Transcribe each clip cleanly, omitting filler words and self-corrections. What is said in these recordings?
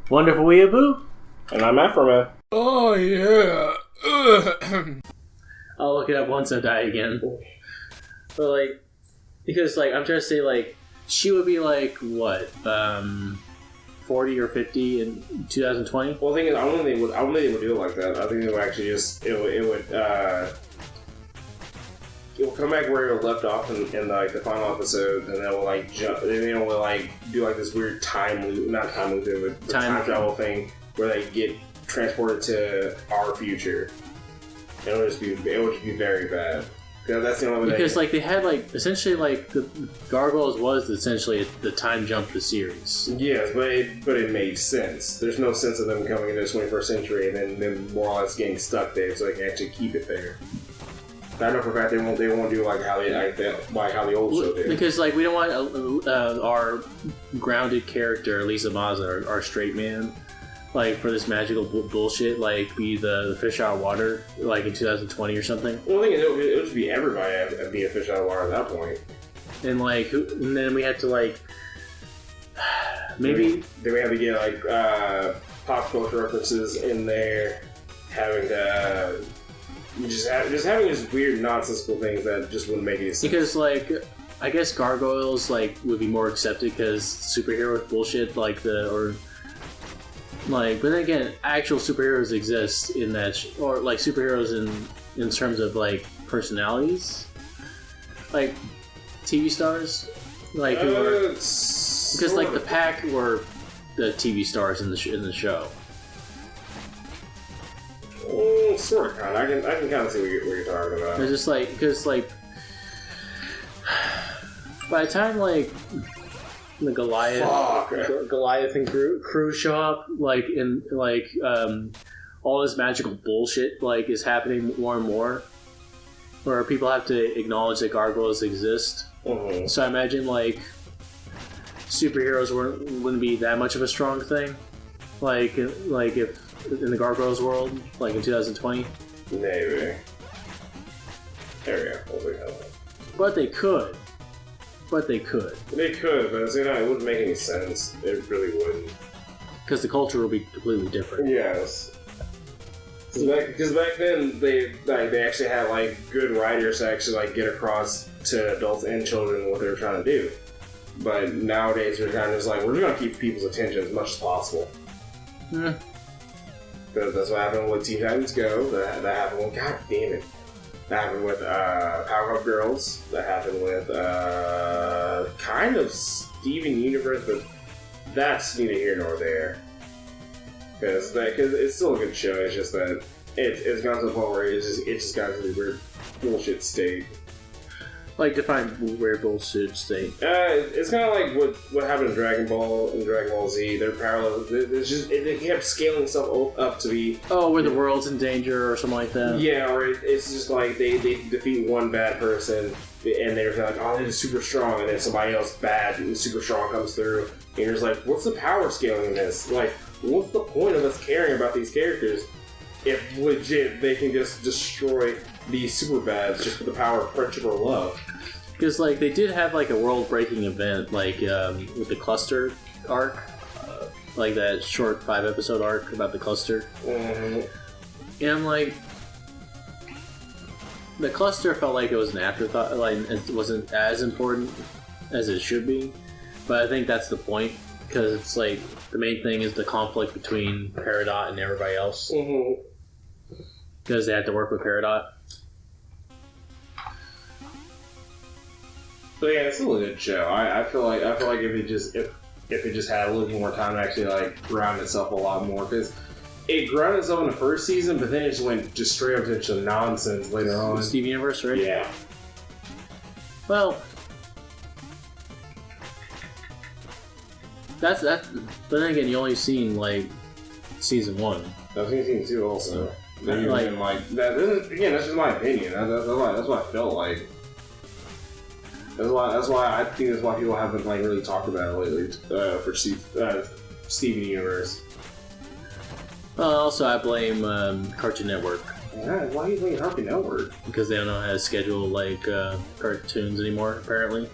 Wonderful Weeaboo. And I'm Afroman. Oh, yeah. I'll look it up once I die again. But, like, because, like, I'm trying to say, like, she would be, like, what, 40 or 50 in 2020? Well, the thing is, I don't think they would do it like that. I think they would actually just, it will come back where it left off in like, the final episode, and then will, like, jump, then they will, like, do, like, this weird time loop, not time loop, but time travel thing, where they get transported to our future. It would just be very bad. That's the only way. Because like they had like essentially like the Gargoyles was essentially the time jump to the series. Yes, but it made sense. There's no sense of them coming into the 21st century and then more or less getting stuck there, so they can actually keep it there. I know for a fact they won't do like how the old show did. Because like we don't want our grounded character Lisa Mazza, our straight man, like for this magical bullshit, like be the fish out of water, like in 2020 or something. Well, the thing is, it would just be everybody be a fish out of water at that point. And like, and then we had to like, maybe then we have to get like pop culture references in there, having to just having just weird nonsensical things that just wouldn't make any sense. Because like, I guess Gargoyles like would be more accepted because superhero bullshit like like, but then again, actual superheroes exist in that, or like superheroes in terms of like personalities, like TV stars, like who are because like the Pack were the TV stars in the show. Sort of, kind of. I can kind of see what you're talking about. It's just like because like by the time like the Goliath and crew show up, like in like all this magical bullshit like is happening more and more, where people have to acknowledge that gargoyles exist. Mm-hmm. So I imagine like superheroes wouldn't be that much of a strong thing, like if in the gargoyles world, like in 2020. Maybe. There we go. But they could. They could, but it wouldn't make any sense. It really wouldn't. Because the culture will be completely different. Yes. Because back then, they actually had, like, good writers to actually, like, get across to adults and children what they were trying to do. But nowadays, we're kind of just like, we're just going to keep people's attention as much as possible. Because that's what happened with Teen Titans Go. That happened with, God damn it. That happened with Powerpuff Girls. That happened with kind of Steven Universe, but that's neither here nor there. Because it's still a good show. It's just that it's gone to the point where it just got to the weird bullshit state. Like define weird bullshit state. It's kind of like what happened in Dragon Ball and Dragon Ball Z. They're parallel. They kept scaling stuff up to be. Oh, where the world's in danger or something like that. Yeah, or it's just like they defeat one bad person and they're like, oh, they're super strong, and then somebody else bad and super strong comes through, and you're just like, what's the power scaling in this? Like, what's the point of us caring about these characters if legit they can just destroy these super bads just with the power of friendship or love? Because like they did have like a world-breaking event, like with the Cluster arc, like that short 5-episode arc about the Cluster. Mm-hmm. And like the Cluster felt like it was an afterthought, like it wasn't as important as it should be. But I think that's the point, because it's like the main thing is the conflict between Peridot and everybody else. Mm-hmm. Because they had to work with Peridot. But yeah, it's still a good show. I feel like if it just had a little more time to actually like ground itself a lot more, because it grounded itself in the first season, but then it just went just straight up to nonsense later on. The Steven Universe, right? Yeah. Well, that's but then again, you only seen like season 1. I've seen season 2 also. Like that. Again, that's just my opinion. That's what I felt like. That's why I think that's why people haven't like really talked about it lately for Steven Universe. Also, I blame Cartoon Network. Yeah, why do you blame Cartoon Network? Because they don't know how to schedule like cartoons anymore, apparently.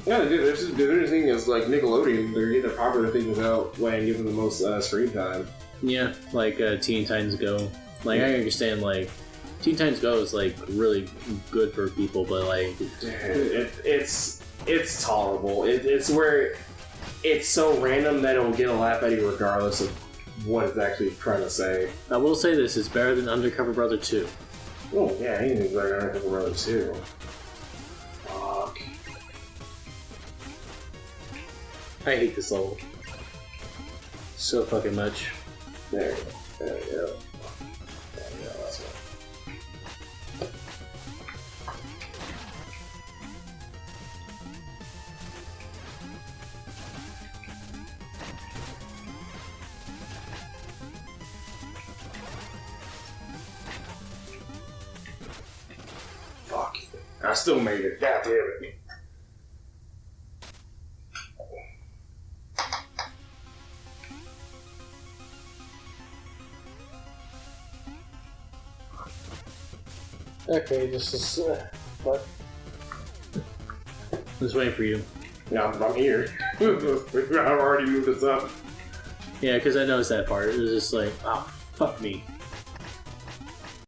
Yeah, the other thing is like Nickelodeon. They're getting their popular things out and give them the most screen time. Yeah, like Teen Titans Go. Like I understand, like Teen Titans Go is like really good for people, but like it's tolerable. It's where it's so random that it'll get a laugh at you regardless of what it's actually trying to say. I will say this: it's better than Undercover Brother 2. Oh yeah, anything's better than Undercover Brother 2. Fuck. I hate this level so fucking much. There you go. There you go. There you go. That's one. Fuck. I still made it. God damn it. Okay, this is what? Just waiting for you. Yeah, I'm here. I've already moved this up. Yeah, because I noticed that part. It was just like, oh, fuck me.